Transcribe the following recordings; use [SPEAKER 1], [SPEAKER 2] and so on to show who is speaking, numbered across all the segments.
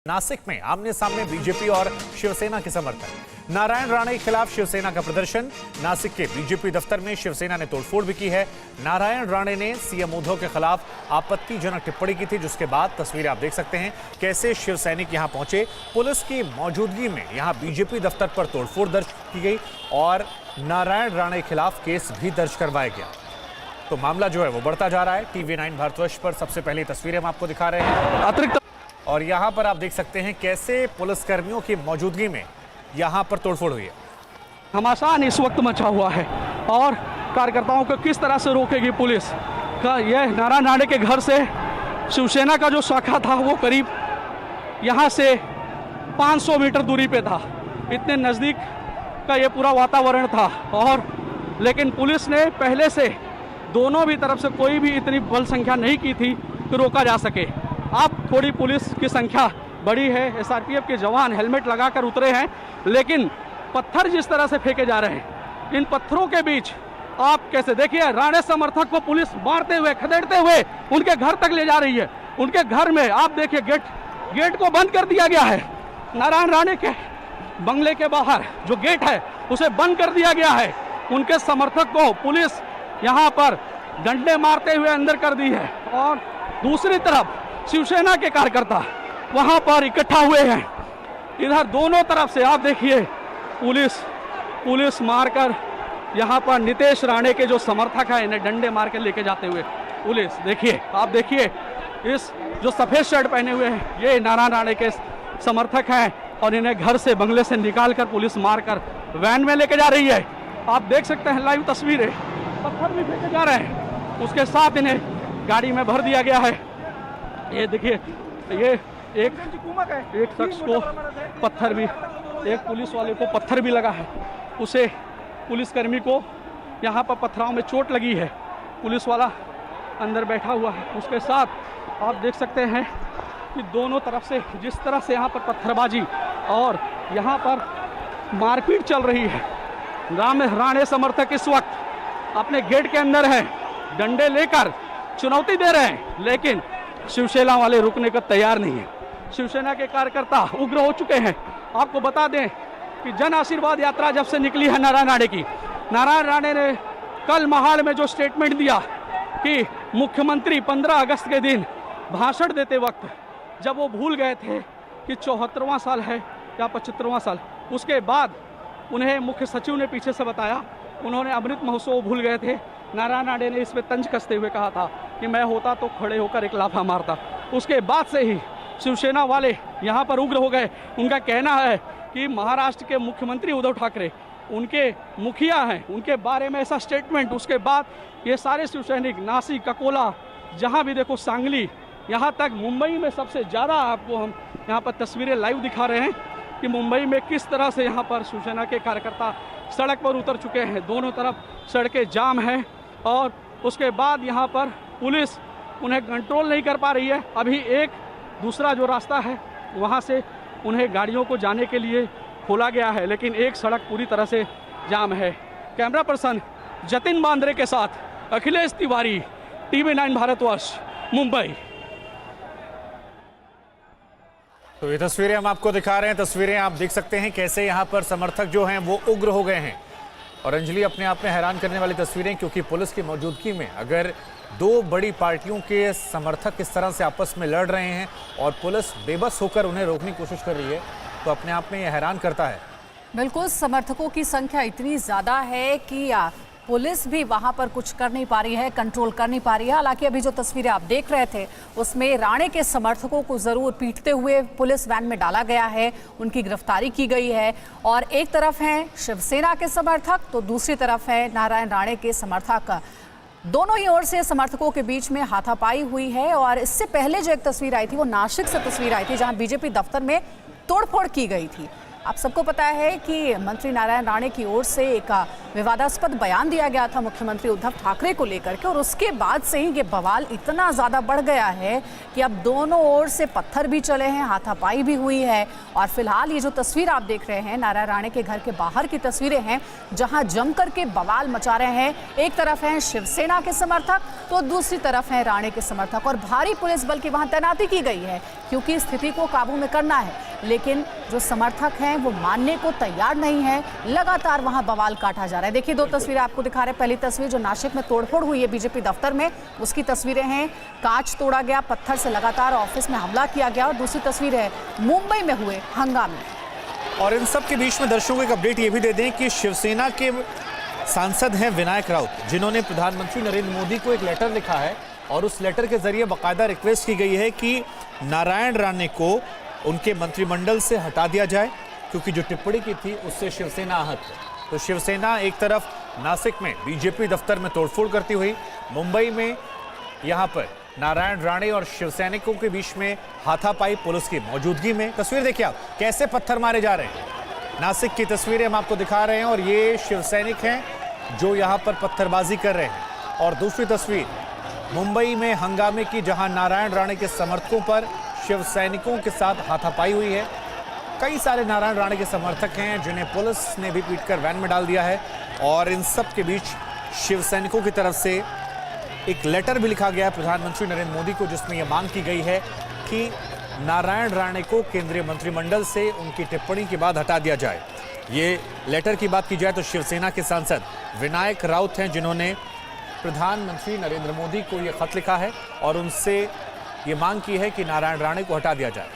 [SPEAKER 1] नासिक में आमने सामने बीजेपी और शिवसेना के समर्थक। नारायण राणे के खिलाफ शिवसेना का प्रदर्शन। नासिक के बीजेपी दफ्तर में शिवसेना ने तोड़फोड़ भी की है। नारायण राणे ने सीएम उद्धव के खिलाफ आपत्तिजनक टिप्पणी की थी, जिसके बाद तस्वीरें आप देख सकते हैं कैसे शिव सैनिक यहां पहुंचे। पुलिस की मौजूदगी में यहां बीजेपी दफ्तर पर तोड़फोड़ दर्ज की गई और नारायण राणे के खिलाफ केस भी दर्ज करवाया गया। तो मामला जो है वो बढ़ता जा रहा है। TV9 भारतवर्ष पर सबसे पहली तस्वीरें हम आपको दिखा रहे हैं अतिरिक्त, और यहाँ पर आप देख सकते हैं कैसे पुलिसकर्मियों की मौजूदगी में यहाँ पर तोड़फोड़ हुई है।
[SPEAKER 2] घमासान इस वक्त मचा हुआ है और कार्यकर्ताओं को किस तरह से रोकेगी पुलिस का। यह नारायण राणे के घर से शिवसेना का जो शाखा था वो करीब यहाँ से 500 मीटर दूरी पे था। इतने नज़दीक का ये पूरा वातावरण था और लेकिन पुलिस ने पहले से दोनों भी तरफ से कोई भी इतनी बल संख्या नहीं की थी कि रोका जा सके। अब थोड़ी पुलिस की संख्या बड़ी है, SRPF के जवान हेलमेट लगाकर उतरे हैं, लेकिन पत्थर जिस तरह से फेंके जा रहे हैं, इन पत्थरों के बीच आप कैसे देखिए राणे समर्थक को पुलिस मारते हुए खदेड़ते हुए उनके घर तक ले जा रही है। उनके घर में आप देखिए गेट को बंद कर दिया गया है। नारायण राणे के बंगले के बाहर जो गेट है उसे बंद कर दिया गया है। उनके समर्थक को पुलिस यहाँ पर डंडे मारते हुए अंदर कर दी है और दूसरी तरफ शिवसेना के कार्यकर्ता वहां पर इकट्ठा हुए हैं। इधर दोनों तरफ से आप देखिए पुलिस मारकर यहां पर नितेश राणे के जो समर्थक हैं इन्हें डंडे मार के लेके जाते हुए पुलिस देखिए, आप देखिए इस जो सफेद शर्ट पहने हुए हैं ये नारायण राणे के समर्थक हैं और इन्हें घर से बंगले से निकाल कर पुलिस मारकर वैन में लेके जा रही है। आप देख सकते हैं लाइव तस्वीरें, पत्थर भी फेंके जा रहे हैं, उसके साथ इन्हें गाड़ी में भर दिया गया है। ये देखिए ये एक शख्स को पत्थर भी, एक पुलिस वाले को पत्थर भी लगा है, उसे पुलिसकर्मी को यहाँ पर पत्थराव में चोट लगी है। पुलिस वाला अंदर बैठा हुआ है, उसके साथ आप देख सकते हैं कि दोनों तरफ से जिस तरह से यहाँ पर पत्थरबाजी और यहाँ पर मारपीट चल रही है। राणे समर्थक इस वक्त अपने गेट के अंदर हैं, डंडे लेकर चुनौती दे रहे हैं, लेकिन शिवसेना वाले रुकने को तैयार नहीं है। शिवसेना के कार्यकर्ता उग्र हो चुके हैं। आपको बता दें कि जन आशीर्वाद यात्रा जब से निकली है नारायण राणे की, नारायण राणे ने कल महाड़ में जो स्टेटमेंट दिया कि मुख्यमंत्री 15 अगस्त के दिन भाषण देते वक्त जब वो भूल गए थे कि 74वां साल है या 75वां साल, उसके बाद उन्हें मुख्य सचिव ने पीछे से बताया, उन्होंने अमृत महोत्सव भूल गए थे। नारायण राणे ने इस पे तंज कसते हुए कहा था कि मैं होता तो खड़े होकर एक लाफा मारता। उसके बाद से ही शिवसेना वाले यहाँ पर उग्र हो गए। उनका कहना है कि महाराष्ट्र के मुख्यमंत्री उद्धव ठाकरे उनके मुखिया हैं, उनके बारे में ऐसा स्टेटमेंट। उसके बाद ये सारे शिवसैनिक नासिक, अकोला, जहाँ भी देखो, सांगली, यहाँ तक मुंबई में सबसे ज़्यादा आपको हम यहाँ पर तस्वीरें लाइव दिखा रहे हैं कि मुंबई में किस तरह से यहाँ पर शिवसेना के कार्यकर्ता सड़क पर उतर चुके हैं। दोनों तरफ सड़कें जाम हैं और उसके बाद यहाँ पर पुलिस उन्हें कंट्रोल नहीं कर पा रही है। अभी एक दूसरा जो रास्ता है वहाँ से उन्हें गाड़ियों को जाने के लिए खोला गया है, लेकिन एक सड़क पूरी तरह से जाम है। कैमरा पर्सन जतिन बांद्रे के साथ अखिलेश तिवारी, TV9 भारतवर्ष, मुंबई।
[SPEAKER 1] तो ये तस्वीरें हम आपको दिखा रहे हैं। तस्वीरें आप देख सकते हैं कैसे यहाँ पर समर्थक जो हैं वो उग्र हो गए हैं। और अंजलि, अपने आप में हैरान करने वाली तस्वीरें, क्योंकि पुलिस की मौजूदगी में अगर दो बड़ी पार्टियों के समर्थक इस तरह से आपस में लड़ रहे हैं और पुलिस बेबस होकर उन्हें रोकने की कोशिश कर रही है, तो अपने आप में ये हैरान करता है।
[SPEAKER 3] बिल्कुल, समर्थकों की संख्या इतनी ज़्यादा है कि पुलिस भी वहां पर कुछ कर नहीं पा रही है, कंट्रोल कर नहीं पा रही है। हालांकि अभी जो तस्वीरें आप देख रहे थे उसमें राणे के समर्थकों को जरूर पीटते हुए पुलिस वैन में डाला गया है, उनकी गिरफ्तारी की गई है। और एक तरफ हैं शिवसेना के समर्थक तो दूसरी तरफ है नारायण राणे के समर्थक। दोनों ही ओर से समर्थकों के बीच में हाथापाई हुई है। और इससे पहले जो एक तस्वीर आई थी वो नासिक से तस्वीर आई थी, जहां बीजेपी दफ्तर में तोड़फोड़ की गई थी। आप सबको पता है कि मंत्री नारायण राणे की ओर से एक विवादास्पद बयान दिया गया था मुख्यमंत्री उद्धव ठाकरे को लेकर के, और उसके बाद से ही ये बवाल इतना ज़्यादा बढ़ गया है कि अब दोनों ओर से पत्थर भी चले हैं, हाथापाई भी हुई है। और फिलहाल ये जो तस्वीर आप देख रहे हैं नारायण राणे के घर के बाहर की तस्वीरें हैं, जहां जमकर के बवाल मचा रहे हैं। एक तरफ हैं शिवसेना के समर्थक तो दूसरी तरफ हैं राणे के समर्थक, और भारी पुलिस बल की वहां तैनाती की गई है क्योंकि स्थिति को काबू में करना है। लेकिन जो समर्थक हैं वो मानने को तैयार नहीं है, लगातार वहां बवाल काटा जा रहा है। देखिए, दो तस्वीरें आपको दिखा रहे हैं। पहली तस्वीर जो नासिक में तोड़फोड़ हुई है बीजेपी दफ्तर में, उसकी तस्वीरें हैं। कांच तोड़ा गया, पत्थर से लगातार ऑफिस में हमला किया गया। और दूसरी तस्वीर है मुंबई में हुए हंगामे।
[SPEAKER 1] और इन सब के बीच में दर्शकों को एक अपडेट ये भी दे दें कि शिवसेना के सांसद हैं विनायक राउत, जिन्होंने प्रधानमंत्री नरेंद्र मोदी को एक लेटर लिखा है और उस लेटर के जरिए बाकायदा रिक्वेस्ट की गई है कि नारायण राणे को उनके मंत्रिमंडल से हटा दिया जाए, क्योंकि जो टिप्पणी की थी उससे शिवसेना आहत है। तो शिवसेना एक तरफ नासिक में बीजेपी दफ्तर में तोड़फोड़ करती हुई, मुंबई में यहां पर नारायण राणे और शिवसैनिकों के बीच में हाथापाई पुलिस की मौजूदगी में। तस्वीर देखिए आप, कैसे पत्थर मारे जा रहे हैं। नासिक की तस्वीरें हम आपको दिखा रहे हैं और ये शिवसैनिक हैं जो यहां पर पत्थरबाजी कर रहे हैं। और दूसरी तस्वीर मुंबई में हंगामे की, जहां नारायण राणे के समर्थकों पर शिवसैनिकों के साथ हाथापाई हुई है। कई सारे नारायण राणे के समर्थक हैं जिन्हें पुलिस ने भी पीटकर वैन में डाल दिया है। और इन सब के बीच शिवसैनिकों की तरफ से एक लेटर भी लिखा गया है प्रधानमंत्री नरेंद्र मोदी को, जिसमें यह मांग की गई है कि नारायण राणे को केंद्रीय मंत्रिमंडल से उनकी टिप्पणी के बाद हटा दिया जाए। ये लेटर की बात की जाए तो शिवसेना के सांसद विनायक राउत हैं जिन्होंने प्रधानमंत्री नरेंद्र मोदी को यह खत लिखा है और उनसे ये मांग की है कि नारायण राणे को हटा दिया जाए।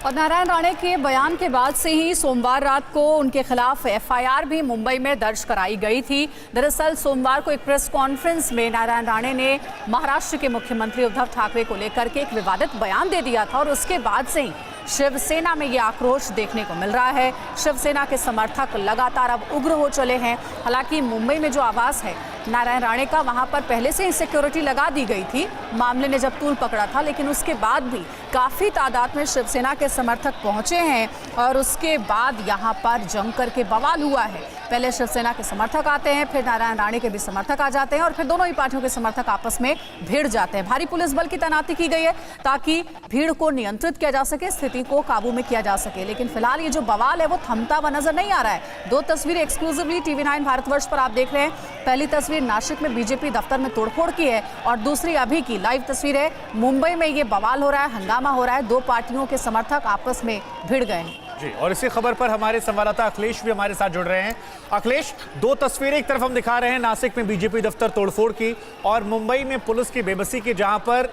[SPEAKER 3] और नारायण राणे के बयान के बाद से ही सोमवार रात को उनके खिलाफ एफआईआर भी मुंबई में दर्ज कराई गई थी। दरअसल सोमवार को एक प्रेस कॉन्फ्रेंस में नारायण राणे ने महाराष्ट्र के मुख्यमंत्री उद्धव ठाकरे को लेकर के एक विवादित बयान दे दिया था और उसके बाद से ही शिवसेना में ये आक्रोश देखने को मिल रहा है। शिवसेना के समर्थक लगातार अब उग्र हो चले हैं। हालांकि मुंबई में जो आवास है नारायण राणे का, वहां पर पहले से ही सिक्योरिटी लगा दी गई थी मामले ने जब तूल पकड़ा था, लेकिन उसके बाद भी काफी तादाद में शिवसेना के समर्थक पहुंचे हैं और उसके बाद यहां पर जमकर के बवाल हुआ है। पहले शिवसेना के समर्थक आते हैं, फिर नारायण राणे के भी समर्थक आ जाते हैं और फिर दोनों ही पार्टियों के समर्थक आपस में भिड़ जाते हैं। भारी पुलिस बल की तैनाती की गई है ताकि भीड़ को नियंत्रित किया जा सके, स्थिति को काबू में किया जा सके। लेकिन फिलहाल ये जो बवाल है वो थमता हुआ नजर नहीं आ रहा है। दो तस्वीरें एक्सक्लूसिवली TV9 भारतवर्ष पर आप देख रहे हैं। पहली तस्वीर नासिक में बीजेपी दफ्तर में तोड़फोड़ की है और दूसरी अभी की लाइव तस्वीर है मुंबई में। ये बवाल हो रहा है, हंगामा हो रहा है, दो पार्टियों के समर्थक आपस में भिड़ गए हैं।
[SPEAKER 1] जी, और इसी खबर पर हमारे संवाददाता अखिलेश भी हमारे साथ जुड़ रहे हैं। अखिलेश, दो तस्वीरें एक तरफ हम दिखा रहे हैं नासिक में बीजेपी दफ्तर तोड़फोड़ की और मुंबई में पुलिस की बेबसी की, जहां पर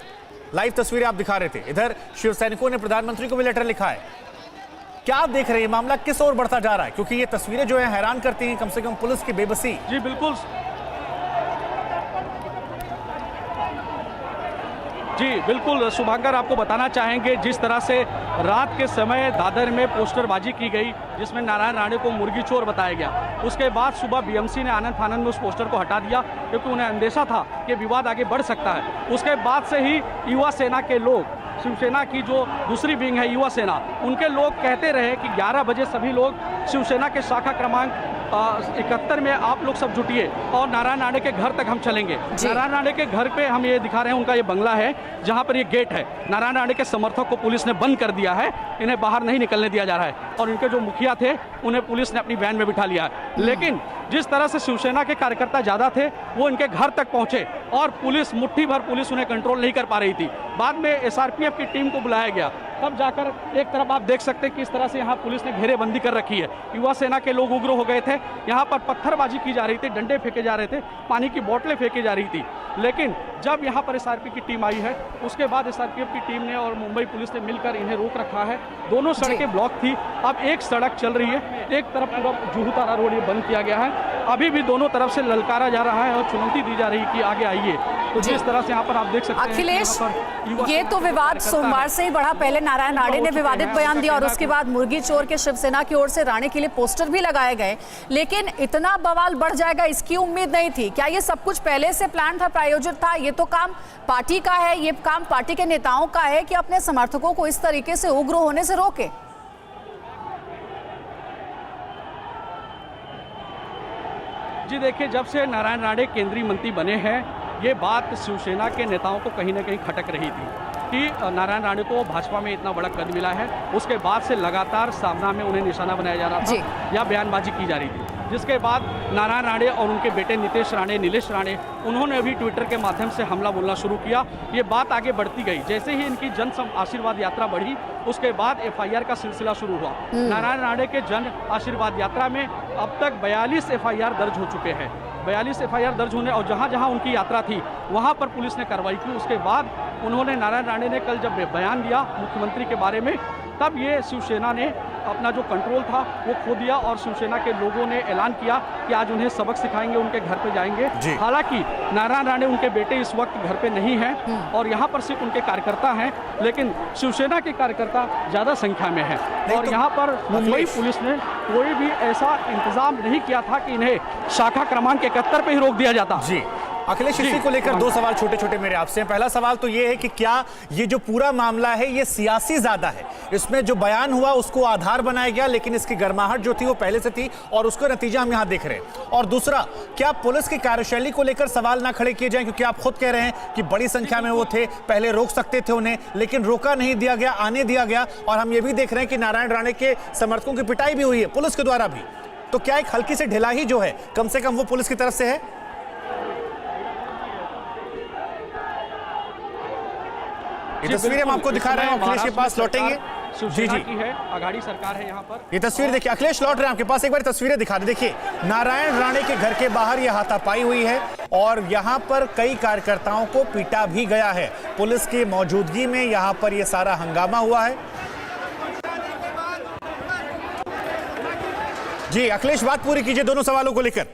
[SPEAKER 1] लाइव तस्वीरें आप दिखा रहे थे। इधर शिवसैनिकों ने प्रधानमंत्री को भी लेटर लिखा है। क्या आप देख रहे हैं, मामला किस ओर बढ़ता जा रहा है? क्योंकि ये तस्वीरें जो है हैरान करती हैं, कम से कम पुलिस की बेबसी।
[SPEAKER 2] जी बिल्कुल जी बिल्कुल शुभांकर, आपको बताना चाहेंगे जिस तरह से रात के समय दादर में पोस्टरबाजी की गई जिसमें नारायण राणे को मुर्गी चोर बताया गया, उसके बाद सुबह बीएमसी ने आनंद फानंद में उस पोस्टर को हटा दिया क्योंकि उन्हें अंदेशा था कि विवाद आगे बढ़ सकता है। उसके बाद से ही युवा सेना के लोग, शिवसेना की जो दूसरी विंग है युवा सेना, उनके लोग कहते रहे कि 11 बजे सभी लोग शिवसेना के शाखा क्रमांक 71 में आप लोग सब जुटिए और नारायण राणे के घर तक हम चलेंगे। नारायण राणे के घर पे हम ये दिखा रहे हैं, उनका ये बंगला है जहां पर ये गेट है। नारायण राणे के समर्थक को पुलिस ने बंद कर दिया है, इन्हें बाहर नहीं निकलने दिया जा रहा है और इनके जो मुखिया थे उन्हें पुलिस ने अपनी वैन में बिठा लिया है। लेकिन जिस तरह से शिवसेना के कार्यकर्ता ज़्यादा थे वो इनके घर तक पहुंचे और पुलिस, मुट्ठी भर पुलिस उन्हें कंट्रोल नहीं कर पा रही थी। बाद में SRPF की टीम को बुलाया गया, तब जाकर एक तरफ आप देख सकते हैं किस तरह से यहाँ पुलिस ने घेरेबंदी कर रखी है। युवा सेना के लोग उग्र हो गए थे, यहाँ पर पत्थरबाजी की जा रही थी, डंडे फेंके जा रहे थे, पानी की बोतलें फेंकी जा रही थी। लेकिन जब यहाँ पर SRPF की टीम आई है उसके बाद SRPF की टीम ने और मुंबई पुलिस ने मिलकर इन्हें रोक रखा है। दोनों सड़कें ब्लॉक थी, अब एक सड़क चल रही है, एक तरफ पूरा जुहू तारा रोड ये बंद किया गया है। अभी भी दोनों तरफ से ललकारा जा रहा है और चुनौती दी जा रही है कि आगे आइए। तो जिस तरह से यहाँ पर आप देख सकते हैं
[SPEAKER 3] अखिलेश, ये तो विवाद सोमवार से ही बढ़ा। पहले नारायण राणे ने विवादित बयान दिया और उसके बाद मुर्गी चोर के शिवसेना की ओर से राणे के लिए पोस्टर भी लगाए गए, लेकिन इतना बवाल बढ़ जाएगा इसकी उम्मीद नहीं थी। क्या ये सब कुछ पहले से प्लान था, प्रायोजित था? ये तो काम पार्टी का है, ये काम पार्टी के नेताओं का है कि अपने समर्थकों को इस तरीके से उग्र होने से रोके।
[SPEAKER 2] जी देखिए, जब से नारायण राणे केंद्रीय मंत्री बने हैं, ये बात शिवसेना के नेताओं को कहीं ना कहीं खटक रही थी कि नारायण राणे को भाजपा में इतना बड़ा कद मिला है। उसके बाद से लगातार सामना में उन्हें निशाना बनाया जा रहा था या बयानबाजी की जा रही थी, जिसके बाद नारायण राणे और उनके बेटे नीलेश राणे उन्होंने अभी ट्विटर के माध्यम से हमला बोलना शुरू किया। ये बात आगे बढ़ती गई, जैसे ही इनकी जन आशीर्वाद यात्रा बढ़ी, उसके बाद एफआईआर का सिलसिला शुरू हुआ। नारायण राणे के जन आशीर्वाद यात्रा में अब तक 42 एफआईआर दर्ज हो चुके हैं। 42 एफआईआर दर्ज होने और जहां जहां उनकी यात्रा थी वहां पर पुलिस ने कार्रवाई की। उसके बाद उन्होंने नारायण राणे ने कल जब बयान दिया मुख्यमंत्री के बारे में, तब ये शिवसेना ने अपना जो कंट्रोल था वो खो दिया और शिवसेना के लोगों ने ऐलान किया कि आज उन्हें सबक सिखाएंगे, उनके घर पे जाएंगे। हालांकि नारायण राणे उनके बेटे इस वक्त घर पे नहीं हैं और यहाँ पर सिर्फ उनके कार्यकर्ता हैं, लेकिन शिवसेना के कार्यकर्ता ज़्यादा संख्या में हैं। और यहाँ पर मुंबई पुलिस ने कोई भी ऐसा इंतजाम नहीं किया था कि इन्हें शाखा क्रमांक 71 पे ही रोक दिया जाता।
[SPEAKER 1] जी अखिलेश, इसी को लेकर दो सवाल छोटे छोटे मेरे आपसे हैं। पहला सवाल तो ये है कि क्या ये जो पूरा मामला है ये सियासी ज्यादा है? इसमें जो बयान हुआ उसको आधार बनाया गया, लेकिन इसकी गर्माहट जो थी वो पहले से थी और उसका नतीजा हम यहां देख रहे हैं। और दूसरा, क्या पुलिस की कार्यशैली को लेकर सवाल ना खड़े किए जाएं? क्योंकि आप खुद कह रहे हैं कि बड़ी संख्या में वो थे, पहले रोक सकते थे उन्हें, लेकिन रोका नहीं दिया गया, आने दिया गया। और हम ये भी देख रहे हैं कि नारायण राणे के समर्थकों की पिटाई भी हुई है पुलिस के द्वारा भी। तो क्या एक हल्की सी ढिलाई जो है कम से कम वो पुलिस की तरफ से है? ये तस्वीरें हम आपको दिखा रहे हैं, अखिलेश के पास लौटेंगे। जी जी,
[SPEAKER 2] की है, आघाड़ी सरकार है यहाँ पर।
[SPEAKER 1] ये तस्वीर देखिए, अखिलेश लौट रहे हैं आपके पास, एक बार तस्वीरें दिखा दे। देखिए नारायण राणे के घर के बाहर ये हाथापाई हुई है और यहाँ पर कई कार्यकर्ताओं को पीटा भी गया है। पुलिस की मौजूदगी में यहाँ पर ये सारा हंगामा हुआ है। जी अखिलेश, बात पूरी कीजिए दोनों सवालों को लेकर।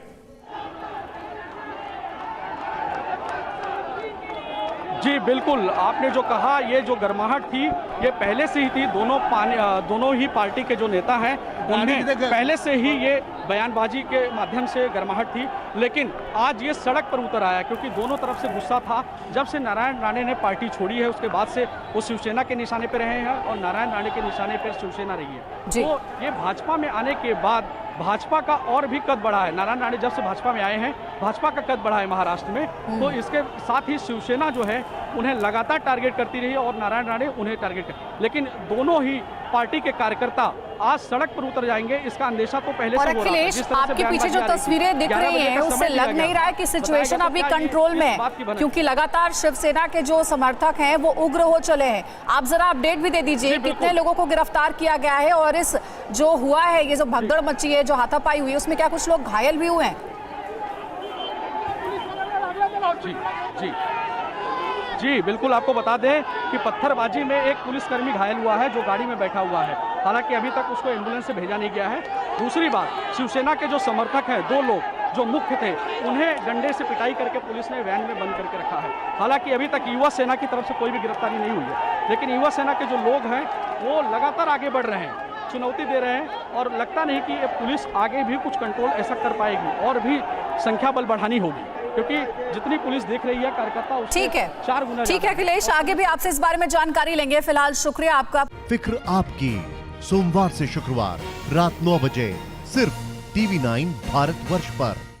[SPEAKER 2] जी बिल्कुल, आपने जो कहा, ये जो गर्माहट थी ये पहले से ही थी। दोनों ही पार्टी के जो नेता हैं उनमें पहले से ही ये बयानबाजी के माध्यम से गर्माहट थी, लेकिन आज ये सड़क पर उतर आया क्योंकि दोनों तरफ से गुस्सा था। जब से नारायण राणे ने पार्टी छोड़ी है उसके बाद से वो शिवसेना के निशाने पर रहे हैं और नारायण राणे के निशाने पर शिवसेना रही है। तो ये भाजपा में आने के बाद भाजपा का और भी कद बढ़ा है। नारायण राणे जब से भाजपा में आए हैं, भाजपा का कद बढ़ा है महाराष्ट्र में। तो इसके साथ ही शिवसेना जो है उन्हें लगातार टारगेट करती रही और नारायण राणे उन्हें टारगेट कर, लेकिन दोनों ही पार्टी के कार्यकर्ता आज सड़क पर उतर जाएंगे, इसका अंदेशा तो पहले से हो रहा था।
[SPEAKER 3] अखिलेश, आपके पीछे जो तस्वीरें दिख रही हैं उससे लग नहीं रहा है कि सिचुएशन अभी कंट्रोल में है, क्योंकि लगातार शिवसेना के जो समर्थक हैं वो उग्र हो चले हैं। आप जरा अपडेट भी दे दीजिए, कितने लोगों को गिरफ्तार किया गया है और इस जो हुआ है, ये जो भगदड़ मची है, जो हाथापाई हुई है, उसमें क्या कुछ लोग घायल भी हुए हैं?
[SPEAKER 2] जी जी जी बिल्कुल, आपको बता दें कि पत्थरबाजी में एक पुलिसकर्मी घायल हुआ है जो गाड़ी में बैठा हुआ है। हालांकि अभी तक उसको एम्बुलेंस से भेजा नहीं गया है। दूसरी बात, शिवसेना के जो समर्थक हैं, दो लोग जो मुख्य थे, उन्हें डंडे से पिटाई करके पुलिस ने वैन में बंद करके रखा है। हालांकि अभी तक युवा सेना की तरफ से कोई भी गिरफ्तारी नहीं हुई है, लेकिन युवा सेना के जो लोग हैं वो लगातार आगे बढ़ रहे हैं, चुनौती दे रहे हैं और लगता नहीं कि पुलिस आगे भी कुछ कंट्रोल ऐसा कर पाएगी और भी संख्या बल बढ़ानी होगी, क्योंकि जितनी पुलिस देख रही है कार्यकर्ता उससे
[SPEAKER 3] ठीक है,
[SPEAKER 2] 4 गुना।
[SPEAKER 3] ठीक है अखिलेश, आगे भी आपसे इस बारे में जानकारी लेंगे। फिलहाल शुक्रिया आपका।
[SPEAKER 4] फिक्र आपकी, सोमवार से शुक्रवार रात 9 बजे सिर्फ TV9 भारतवर्ष पर।